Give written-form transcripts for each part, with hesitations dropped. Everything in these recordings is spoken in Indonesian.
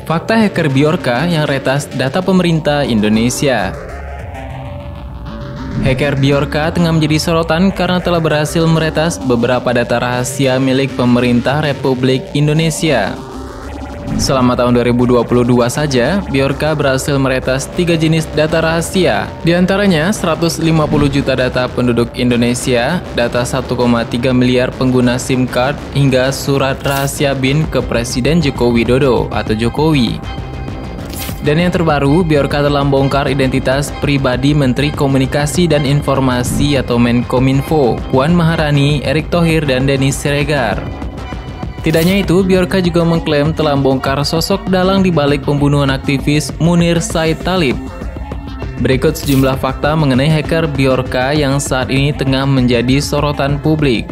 Fakta hacker Bjorka yang retas data pemerintah Indonesia. Hacker Bjorka tengah menjadi sorotan karena telah berhasil meretas beberapa data rahasia milik pemerintah Republik Indonesia. Selama tahun 2022 saja, Bjorka berhasil meretas 3 jenis data rahasia. Di antaranya 150 juta data penduduk Indonesia, data 1,3 miliar pengguna SIM card, hingga surat rahasia BIN ke Presiden Joko Widodo atau Jokowi. Dan yang terbaru, Bjorka telah membongkar identitas pribadi Menteri Komunikasi dan Informasi atau Menkominfo, Puan Maharani, Erick Thohir, dan Denny Siregar. Tidak hanya itu, Bjorka juga mengklaim telah membongkar sosok dalang di balik pembunuhan aktivis Munir Said Talib. Berikut sejumlah fakta mengenai hacker Bjorka yang saat ini tengah menjadi sorotan publik.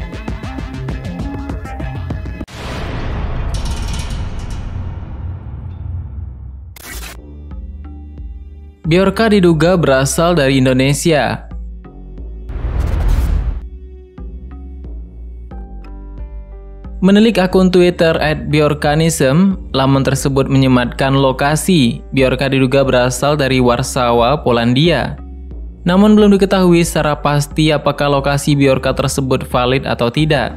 Bjorka diduga berasal dari Indonesia. Menilik akun Twitter @bjorkanism, laman tersebut menyematkan lokasi. Bjorka diduga berasal dari Warsawa, Polandia. Namun belum diketahui secara pasti apakah lokasi Bjorka tersebut valid atau tidak.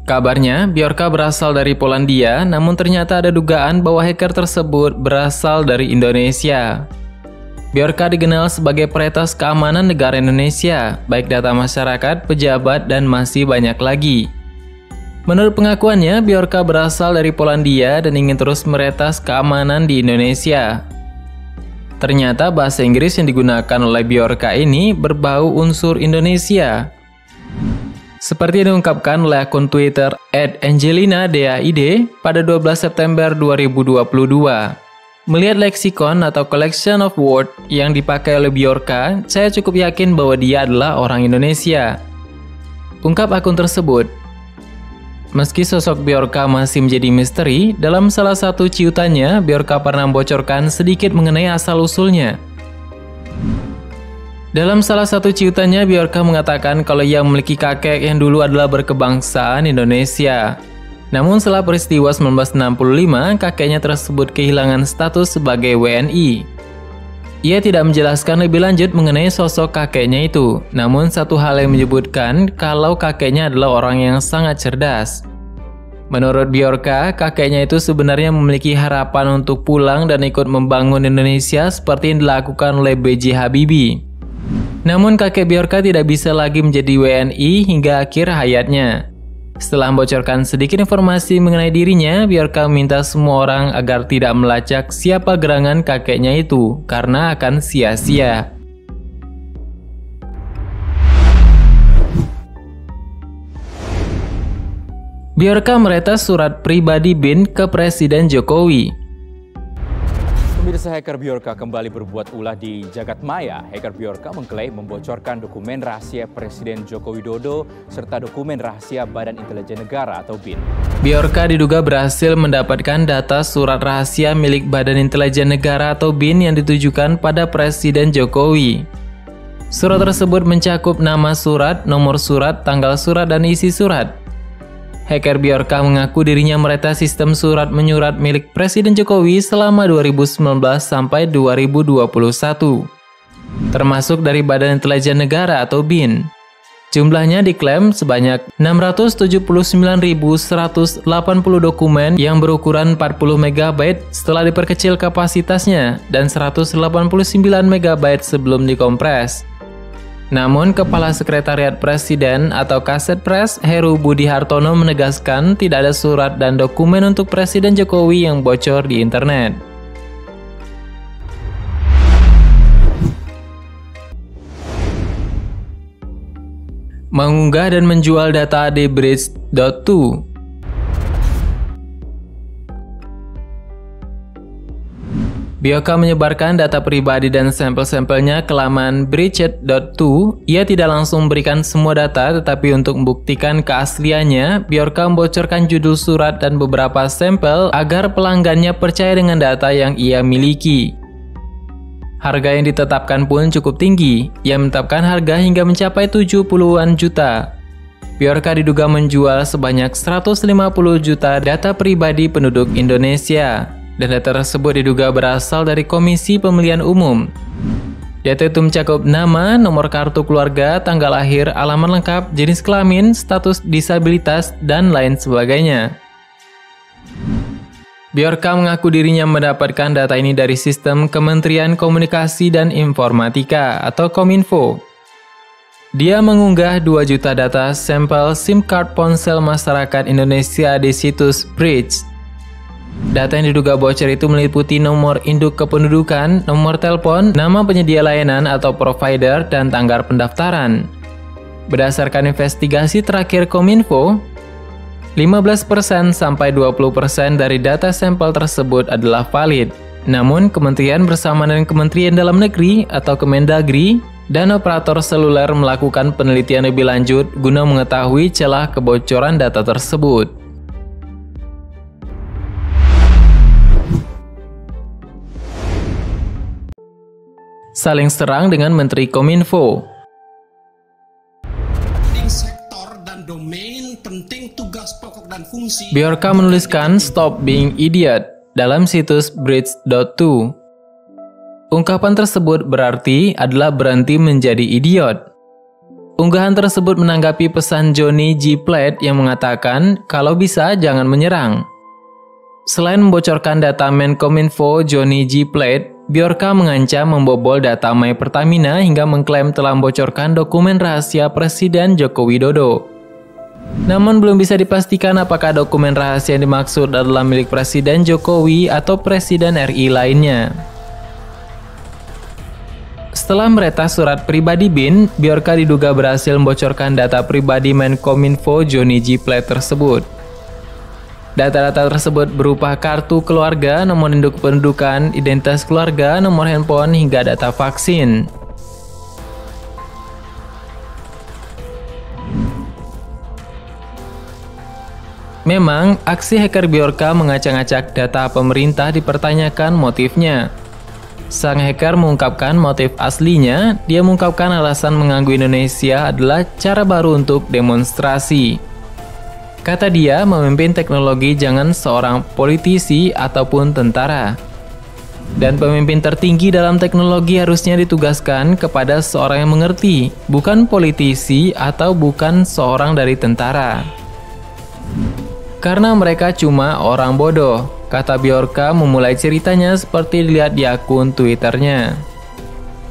Kabarnya, Bjorka berasal dari Polandia, namun ternyata ada dugaan bahwa hacker tersebut berasal dari Indonesia. Bjorka dikenal sebagai peretas keamanan negara Indonesia, baik data masyarakat, pejabat, dan masih banyak lagi. Menurut pengakuannya, Bjorka berasal dari Polandia dan ingin terus meretas keamanan di Indonesia. Ternyata bahasa Inggris yang digunakan oleh Bjorka ini berbau unsur Indonesia. Seperti diungkapkan oleh akun Twitter @angelina_daid pada 12 September 2022. Melihat leksikon atau collection of word yang dipakai oleh Bjorka, saya cukup yakin bahwa dia adalah orang Indonesia. Ungkap akun tersebut. Meski sosok Bjorka masih menjadi misteri, dalam salah satu ciutannya, Bjorka pernah membocorkan sedikit mengenai asal-usulnya. Dalam salah satu ciutannya, Bjorka mengatakan kalau ia memiliki kakek yang dulu adalah berkebangsaan Indonesia. Namun setelah peristiwa 1965, kakeknya tersebut kehilangan status sebagai WNI. Ia tidak menjelaskan lebih lanjut mengenai sosok kakeknya itu, namun satu hal yang menyebutkan kalau kakeknya adalah orang yang sangat cerdas. Menurut Bjorka, kakeknya itu sebenarnya memiliki harapan untuk pulang dan ikut membangun Indonesia seperti yang dilakukan oleh B.J. Habibie. Namun kakek Bjorka tidak bisa lagi menjadi WNI hingga akhir hayatnya. Setelah membocorkan sedikit informasi mengenai dirinya, Bjorka meminta semua orang agar tidak melacak siapa gerangan kakeknya itu, karena akan sia-sia. Bjorka meretas surat pribadi BIN ke Presiden Jokowi. Pemirsa, hacker Bjorka kembali berbuat ulah di jagat maya. Hacker Bjorka mengklaim membocorkan dokumen rahasia Presiden Joko Widodo serta dokumen rahasia Badan Intelijen Negara atau BIN. Bjorka diduga berhasil mendapatkan data surat rahasia milik Badan Intelijen Negara atau BIN yang ditujukan pada Presiden Jokowi. Surat tersebut mencakup nama surat, nomor surat, tanggal surat, dan isi surat. Hacker Bjorka mengaku dirinya meretas sistem surat menyurat milik Presiden Jokowi selama 2019 sampai 2021, termasuk dari Badan Intelijen Negara atau BIN. Jumlahnya diklaim sebanyak 679.180 dokumen yang berukuran 40 MB setelah diperkecil kapasitasnya dan 189 MB sebelum dikompres. Namun, Kepala Sekretariat Presiden atau Kasetpres Heru Budi Hartono menegaskan tidak ada surat dan dokumen untuk Presiden Jokowi yang bocor di internet. Mengunggah dan menjual data di Bridge.to. Bjorka menyebarkan data pribadi dan sampel-sampelnya ke laman Bridge.to. Ia tidak langsung memberikan semua data, tetapi untuk membuktikan keasliannya, Bjorka membocorkan judul surat dan beberapa sampel agar pelanggannya percaya dengan data yang ia miliki. Harga yang ditetapkan pun cukup tinggi. Ia menetapkan harga hingga mencapai 70-an juta. Bjorka diduga menjual sebanyak 150 juta data pribadi penduduk Indonesia. dan data tersebut diduga berasal dari Komisi Pemilihan Umum. Data itu mencakup nama, nomor kartu keluarga, tanggal lahir, alamat lengkap, jenis kelamin, status disabilitas, dan lain sebagainya. Bjorka mengaku dirinya mendapatkan data ini dari sistem Kementerian Komunikasi dan Informatika atau Kominfo. Dia mengunggah 2 juta data sampel SIM card ponsel masyarakat Indonesia di situs Bridge. Data yang diduga bocor itu meliputi nomor induk kependudukan, nomor telepon, nama penyedia layanan atau provider, dan tanggal pendaftaran. Berdasarkan investigasi terakhir Kominfo, 15% sampai 20% dari data sampel tersebut adalah valid. Namun, kementerian bersama dengan Kementerian Dalam Negeri atau Kemendagri dan operator seluler melakukan penelitian lebih lanjut guna mengetahui celah kebocoran data tersebut. Saling serang dengan Menteri Kominfo. Sektor dan domain penting tugas pokok dan fungsi. Bjorka menuliskan "Stop being idiot" dalam situs Bridge.to. Ungkapan tersebut berarti adalah berhenti menjadi idiot. Unggahan tersebut menanggapi pesan Johnny G. Plate yang mengatakan kalau bisa jangan menyerang. Selain membocorkan data Menkominfo Johnny G. Plate, Bjorka mengancam membobol data My Pertamina hingga mengklaim telah membocorkan dokumen rahasia Presiden Joko Widodo. Namun belum bisa dipastikan apakah dokumen rahasia yang dimaksud adalah milik Presiden Jokowi atau Presiden RI lainnya. Setelah meretas surat pribadi BIN, Bjorka diduga berhasil membocorkan data pribadi Menkominfo Johnny G. Plate tersebut. Data-data tersebut berupa kartu keluarga, nomor induk kependudukan, identitas keluarga, nomor handphone, hingga data vaksin. Memang, aksi hacker Bjorka mengacak-acak data pemerintah dipertanyakan motifnya. Sang hacker mengungkapkan motif aslinya, dia mengungkapkan alasan mengganggu Indonesia adalah cara baru untuk demonstrasi. Kata dia, memimpin teknologi jangan seorang politisi ataupun tentara. Dan pemimpin tertinggi dalam teknologi harusnya ditugaskan kepada seorang yang mengerti, bukan politisi atau bukan seorang dari tentara. Karena mereka cuma orang bodoh, kata Bjorka memulai ceritanya seperti dilihat di akun Twitternya.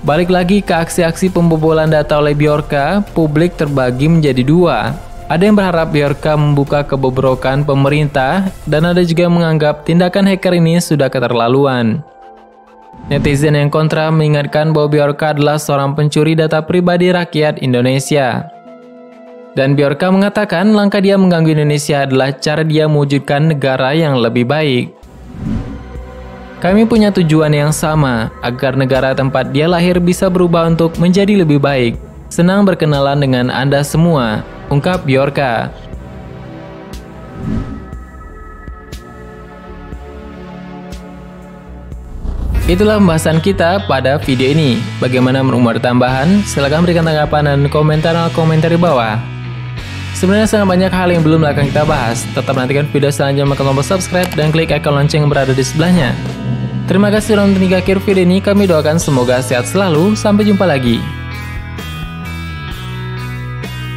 Balik lagi ke aksi-aksi pembobolan data oleh Bjorka, publik terbagi menjadi 2. Ada yang berharap Bjorka membuka kebobrokan pemerintah, dan ada juga yang menganggap tindakan hacker ini sudah keterlaluan. Netizen yang kontra mengingatkan bahwa Bjorka adalah seorang pencuri data pribadi rakyat Indonesia. Dan Bjorka mengatakan langkah dia mengganggu Indonesia adalah cara dia mewujudkan negara yang lebih baik. Kami punya tujuan yang sama, agar negara tempat dia lahir bisa berubah untuk menjadi lebih baik. Senang berkenalan dengan Anda semua, ungkap Bjorka. Itulah pembahasan kita pada video ini. Bagaimana menurut tambahan? Silahkan berikan tanggapan dan komentar di bawah. Sebenarnya sangat banyak hal yang belum akan kita bahas. Tetap nantikan video selanjutnya, tekan tombol subscribe dan klik icon lonceng yang berada di sebelahnya. Terima kasih sudah menonton hingga akhir video ini. Kami doakan semoga sehat selalu. Sampai jumpa lagi.